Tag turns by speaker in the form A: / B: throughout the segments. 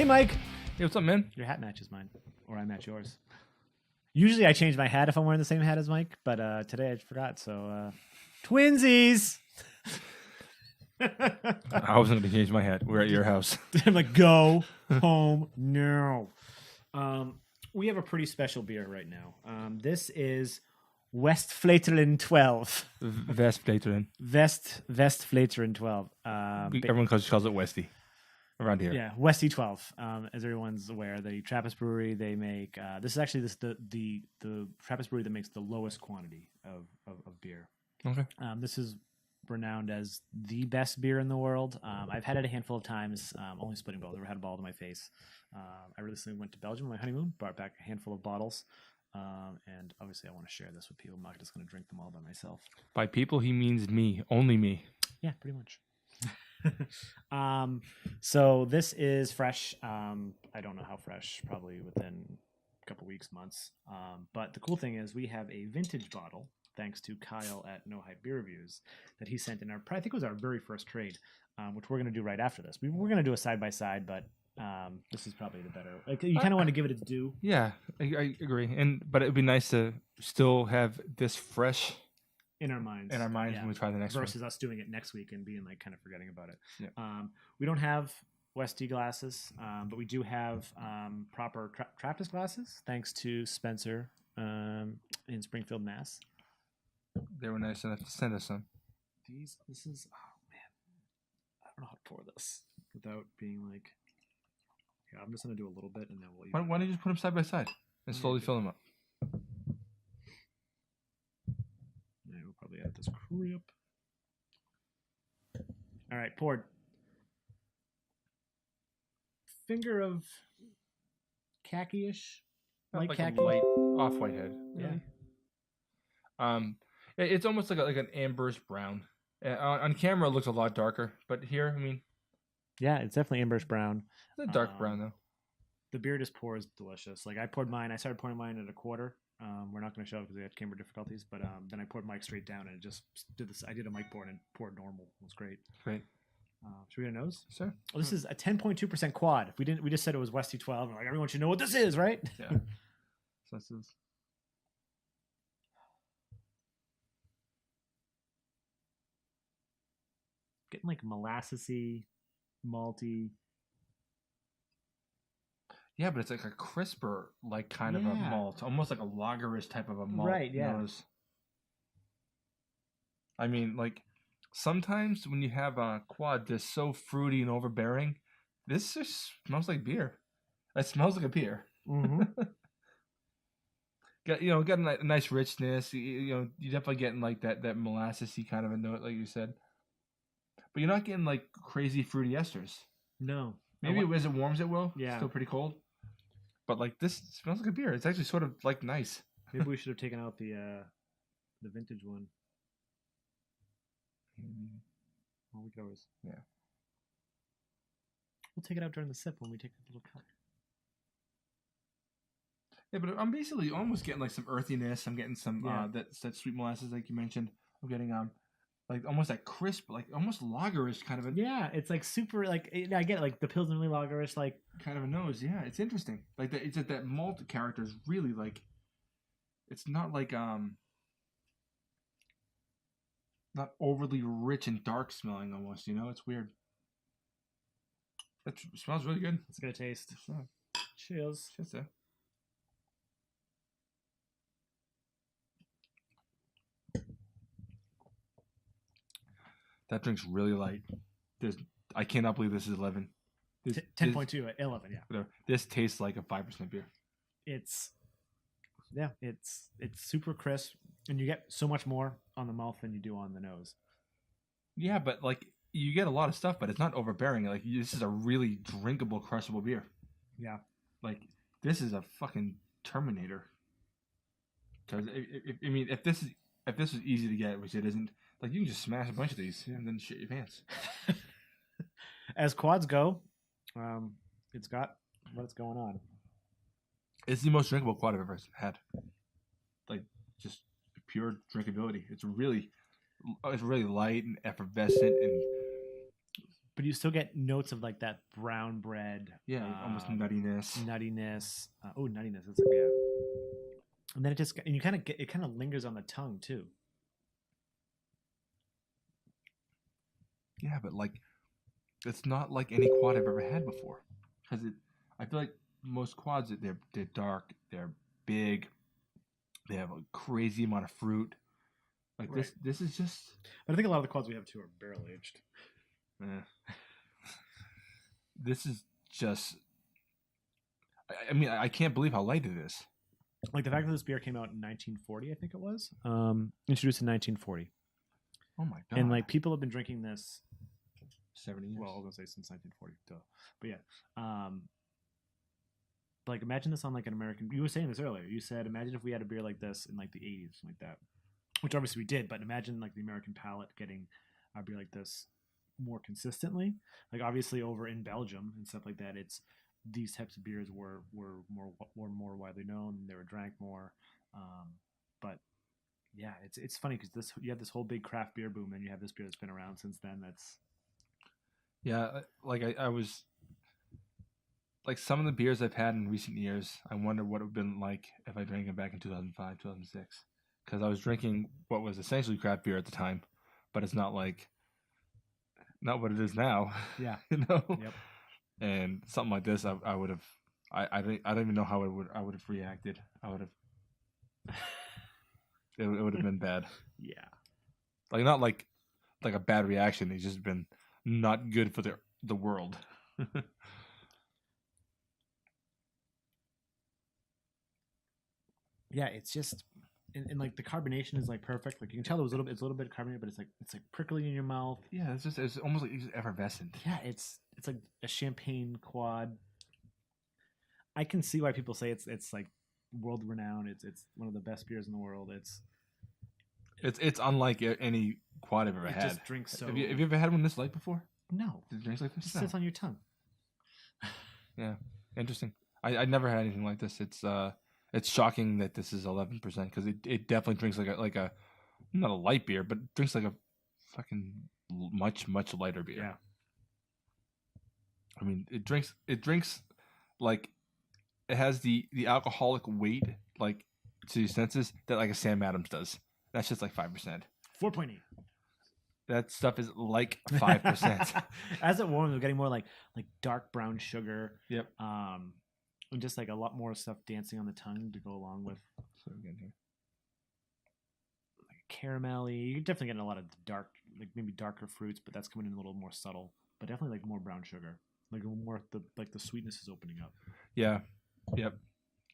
A: Hey, Mike.
B: Hey, what's up, man?
A: Your hat matches mine, or I match yours. Usually I change my hat if I'm wearing the same hat as Mike, but today I forgot, so twinsies!
B: I wasn't going to change my hat. We're at your house.
A: I'm like, go home now. We have a pretty special beer right now. This is Westvleteren 12.
B: Westvleteren.
A: Westvleteren 12.
B: Everyone calls it Westy around here.
A: Yeah, Westy 12. As everyone's aware, the Trappist brewery, they make this is actually the Trappist brewery that makes the lowest quantity of beer.
B: Okay.
A: This is renowned as the best beer in the world. I've had it a handful of times, only splitting bottles. Never had a ball to my face. I recently went to Belgium on my honeymoon, brought back a handful of bottles, and obviously I want to share this with people. I'm not just going to drink them all by myself.
B: By people, he means me. Only me.
A: Yeah, pretty much. So this is fresh. I don't know how fresh, probably within a couple weeks, months. But the cool thing is we have a vintage bottle, thanks to Kyle at No Hype Beer Reviews, that he sent in I think it was our very first trade, which we're going to do right after this. We're going to do a side-by-side, but this is probably the better. Like, you kind of want to give it its due.
B: Yeah, I agree. But it would be nice to still have this fresh
A: in our minds
B: yeah. When we try the next
A: versus
B: one.
A: us doing it next week and being like kind of forgetting about it.
B: Yeah.
A: We don't have Westy glasses, but we do have proper Trappist glasses, thanks to Spencer in Springfield, Mass.
B: They were nice enough to send us some.
A: This is, oh man, I don't know how to pour this without being like, yeah, I'm just gonna do a little bit and then we'll.
B: Why don't you just put them side by side and slowly fill them up?
A: Yeah, we'll probably edit this crap. All right, poured. Finger of khaki-ish, light
B: like
A: khaki,
B: a light off-white head.
A: Yeah.
B: It's almost like an amber's brown. On camera, it looks a lot darker, but here, I mean,
A: yeah, it's definitely amber's brown.
B: It's a dark brown though.
A: The beer just pours delicious. Like I started pouring mine at a quarter. We're not going to show it because we had camera difficulties, but then I poured Mike straight down and it just did this. I did a mic pour and it poured normal. It was great.
B: Great.
A: Should we get a nose?
B: Sure.
A: Oh, this is a 10.2% quad. We just said it was Westy 12. And like everyone should know what this is, right?
B: Yeah. So this is.
A: Getting like molassesy, malty.
B: Yeah, but it's like a crisper, like kind of a malt, almost like a lagerish type of a malt.
A: Right. Yeah.
B: Nose. I mean, like sometimes when you have a quad that's so fruity and overbearing, this just smells like beer. It smells like a beer.
A: Mm-hmm.
B: Got a nice richness. You're definitely getting like that molassesy kind of a note, like you said. But you're not getting like crazy fruity esters.
A: No.
B: Maybe as it warms, it will.
A: Yeah.
B: Still pretty cold. But like this smells like a beer. It's actually sort of like nice.
A: Maybe we should have taken out the vintage one. Well, we could always.
B: Yeah.
A: We'll take it out during the sip when we take the little cut.
B: Yeah, but I'm basically almost getting like some earthiness. I'm getting some that sweet molasses like you mentioned. I'm getting like almost that crisp, like almost lagerish kind of a.
A: Yeah, it's like super like I get it, like the Pilsner lagerish like
B: kind of a nose. Yeah, it's interesting. Like it's that malt character is really like. It's not like not overly rich and dark smelling almost. It's weird. It smells really good.
A: It's gonna taste. Cheers.
B: Cheers. That drink's really light. I cannot believe this is 11.
A: 10.2 at 11, yeah.
B: Whatever. This tastes like a 5% beer.
A: It's super crisp, and you get so much more on the mouth than you do on the nose.
B: Yeah, but like you get a lot of stuff, but it's not overbearing. Like this is a really drinkable, crushable beer.
A: Yeah.
B: Like this is a fucking Terminator. Because if this was easy to get, which it isn't. Like, you can just smash a bunch of these and then shit your pants.
A: As quads go, it's got what's going on.
B: It's the most drinkable quad I've ever had. Like, just pure drinkability. It's really light and effervescent and
A: but you still get notes of like that brown bread.
B: Yeah, almost nuttiness.
A: Nuttiness. Nuttiness. That's yeah. And then it kind of lingers on the tongue too.
B: Yeah, but like, it's not like any quad I've ever had before. Because I feel like most quads, they're dark, they're big, they have a crazy amount of fruit. Like
A: right.
B: this is just.
A: But I think a lot of the quads we have too are barrel aged.
B: This is just. I mean, I can't believe how light it is.
A: Like the fact that this beer came out in 1940, I think it was, introduced in 1940.
B: Oh my god!
A: And like people have been drinking this
B: 70 years.
A: Well, I was gonna say since 1940, but yeah. Like imagine this on like an American. You were saying this earlier. You said imagine if we had a beer like this in like the 80s, like that, which obviously we did. But imagine like the American palate getting a beer like this more consistently. Like obviously over in Belgium and stuff like that, it's these types of beers were more widely known. They were drank more, but yeah, it's funny because you have this whole big craft beer boom, and you have this beer that's been around since then. That's
B: yeah, like I was like some of the beers I've had in recent years. I wonder what it would have been like if I drank them back in 2005, 2006, because I was drinking what was essentially craft beer at the time, but it's not what it is now.
A: Yeah,
B: you know.
A: Yep.
B: And something like this, I would have. I don't even know how I would have reacted. I would have. It would have been bad.
A: Yeah.
B: Like not like a bad reaction. It's just been not good for the world.
A: Yeah, it's just and like the carbonation is like perfect. Like you can tell it's a little bit carbonated, but it's like prickly in your mouth.
B: Yeah, it's almost like it's effervescent.
A: Yeah, it's like a champagne quad. I can see why people say it's like world renowned. It's one of the best beers in the world.
B: It's unlike any quad I've ever had.
A: Just drinks so.
B: Have you ever had one this light before?
A: No.
B: Did it drink like this?
A: It sits on your tongue.
B: Yeah, interesting. I never had anything like this. It's shocking that this is 11% because it definitely drinks like a not a light beer, but drinks like a fucking much lighter beer.
A: Yeah.
B: I mean, it drinks like it has the alcoholic weight like to your senses that like a Sam Adams does. That's just like 5%.
A: 4.8.
B: That stuff is like 5%.
A: As it warms, we're getting more like dark brown sugar.
B: Yep.
A: And just like a lot more stuff dancing on the tongue to go along with.
B: So again here,
A: like caramelly. You're definitely getting a lot of dark, like maybe darker fruits, but that's coming in a little more subtle. But definitely like more brown sugar. Like more the sweetness is opening up.
B: Yeah. Yep.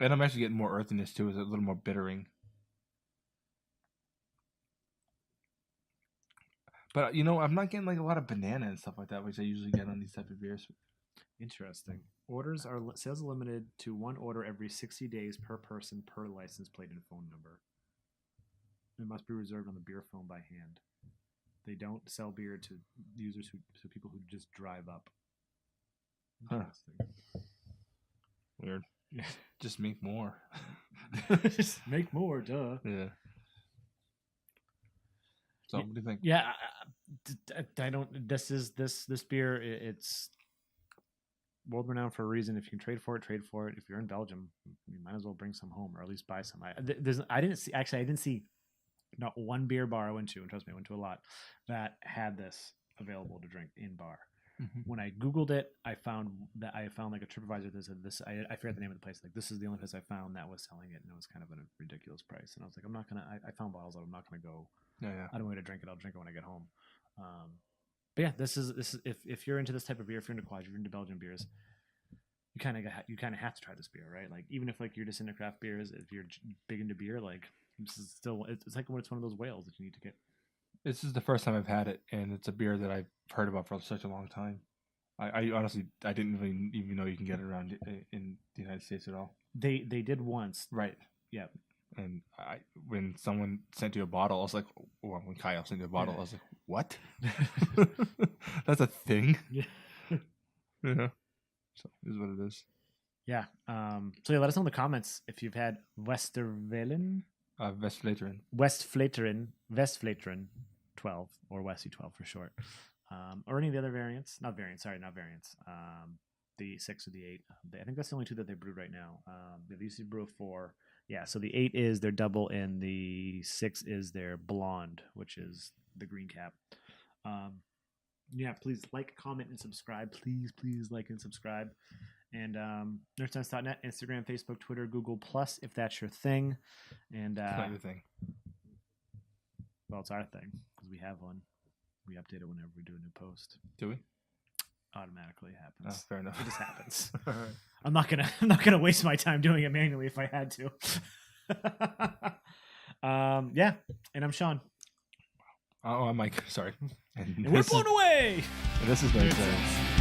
B: And I'm actually getting more earthiness too. It's a little more bittering. But I'm not getting like a lot of banana and stuff like that, which I usually get on these type of beers.
A: Interesting. Sales are limited to one order every 60 days per person per license plate and phone number. It must be reserved on the beer phone by hand. They don't sell beer to users to people who just drive up. Interesting.
B: Huh. Weird.
A: Yeah.
B: Just make more.
A: Just make more, duh.
B: Yeah. So what do you think?
A: Yeah, I don't. This beer. It's world renowned for a reason. If you can trade for it, trade for it. If you're in Belgium, you might as well bring some home or at least buy some. I didn't see not one beer bar I went to, and trust me, I went to a lot that had this available to drink in bar. Mm-hmm. When I Googled it, I found like a TripAdvisor that said this. I forget the name of the place. Like this is the only place I found that was selling it, and it was kind of a ridiculous price. And I was like, I'm not gonna. I found bottles that I'm not gonna go.
B: Yeah.
A: I don't want to drink it. I'll drink it when I get home. But yeah, this is if you're into this type of beer, if you're into quads, if you're into Belgian beers, you kind of have to try this beer, right? Like even if like you're just into craft beers, if you're big into beer, like this is still it's like when it's one of those whales that you need to get.
B: This is the first time I've had it, and it's a beer that I've heard about for such a long time. I honestly didn't even know you can get it around in the United States at all.
A: They did once,
B: right?
A: Yeah. And
B: when someone sent you a bottle, I was like, or when Kyle sent you a bottle, I was like, what? That's a thing?
A: Yeah.
B: Yeah. So this is what it is.
A: Yeah. So yeah, let us know in the comments if you've had Westvleteren.
B: Westvleteren.
A: Westvleteren 12 or Westy 12 for short. or any of the other variants. Not variants. The 6 or the 8. I think that's the only 2 that they brewed right now. They used to brew a 4. Yeah, so the 8 is their double, and the 6 is their blonde, which is the green cap. Yeah, please like, comment, and subscribe. Please like and subscribe. And Nerdsense.net, Instagram, Facebook, Twitter, Google+, if that's your thing. And
B: It's not your thing.
A: Well, it's our thing because we have one. We update it whenever we do a new post.
B: Do we?
A: Automatically happens.
B: Oh, fair enough.
A: It just happens.
B: All right.
A: I'm not gonna waste my time doing it manually if I had to. Yeah, and I'm Sean.
B: Oh, I'm Mike. Sorry.
A: And we're blown away.
B: And this is Nerdsense.